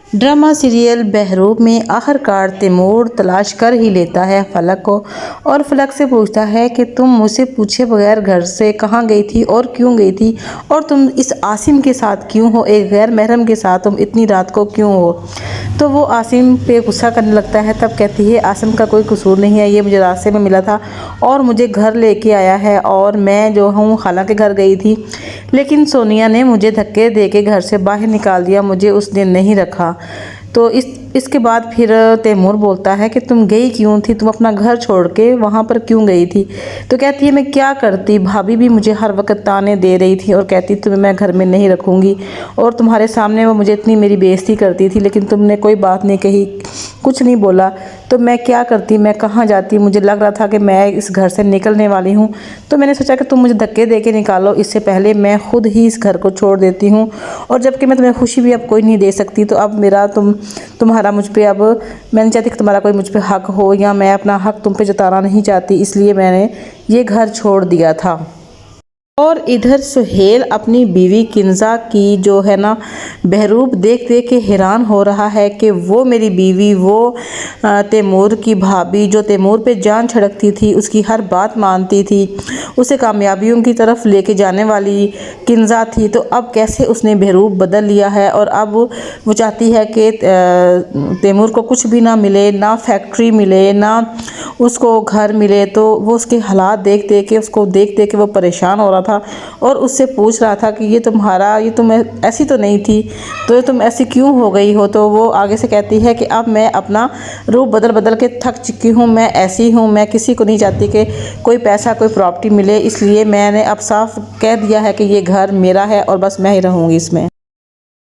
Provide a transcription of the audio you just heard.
Drama serial Behroop में आखिरकार तैमूर तलाश कर ही लेता है फलक को और फलक से पूछता है कि तुम मुझसे पूछे बगैर घर से कहाँ गई थी और क्यों गई थी, और तुम इस आसिम के साथ क्यों हो, एक गैर महरम के साथ तुम इतनी रात को क्यों हो। तो वो आसिम पे गुस्सा करने लगता है। तब कहती है आसिम का कोई कसूर नहीं है, ये मुझे रास्ते में मिला था और मुझे घर लेके आया है और मैं जो हूँ खाला के घर गई थी, लेकिन सोनिया ने मुझे धक्के दे के घर से बाहर निकाल दिया, मुझे उस दिन नहीं रखा। तो इसके बाद फिर तैमूर बोलता है कि तुम गई क्यों थी, तुम अपना घर छोड़ के वहाँ पर क्यों गई थी। तो कहती है मैं क्या करती, भाभी भी मुझे हर वक्त ताने दे रही थी और कहती तुम्हें मैं घर में नहीं रखूँगी, और तुम्हारे सामने वो मुझे इतनी मेरी बेइज्जती करती थी, लेकिन तुमने कोई बात नहीं कही, कुछ नहीं बोला। तो मैं क्या करती, मैं कहाँ जाती, मुझे लग रहा था कि मैं इस घर से निकलने वाली हूँ, तो मैंने सोचा कि तुम मुझे धक्के दे के निकालो, इससे पहले मैं खुद ही इस घर को छोड़ देती हूँ। और जबकि मैं तुम्हें खुशी भी अब कोई नहीं दे सकती, तो अब मेरा तुम्हारा मुझ पे, अब मैं नहीं चाहती कि तुम्हारा कोई मुझ पे हक हो, या मैं अपना हक तुम पे जताना नहीं चाहती, इसलिए मैंने ये घर छोड़ दिया था। और इधर सुहेल अपनी बीवी किंजा की जो है ना बहरूप देख देख के हैरान हो रहा है कि वो मेरी बीवी, वो तैमूर की भाभी जो तैमूर पे जान छिड़कती थी, उसकी हर बात मानती थी, उसे कामयाबियों की तरफ लेके जाने वाली किंजा थी, तो अब कैसे उसने बहरूप बदल लिया है। और अब वो चाहती है कि तैमूर को कुछ भी ना मिले, ना फैक्ट्री मिले, ना उसको घर मिले। तो वो उसके हालात देख देख के, उसको देख देख के वो परेशान हो रहा था और उससे पूछ रहा था कि ये तुम ऐसी तो नहीं थी, तो तुम ऐसी क्यों हो गई हो। तो वो आगे से कहती है कि अब मैं अपना रूप बदल बदल के थक चुकी हूँ, मैं ऐसी हूँ, मैं किसी को नहीं चाहती कि कोई पैसा कोई प्रॉपर्टी मिले, इसलिए मैंने अब साफ कह दिया है कि ये घर मेरा है और बस मैं ही रहूँगी इसमें।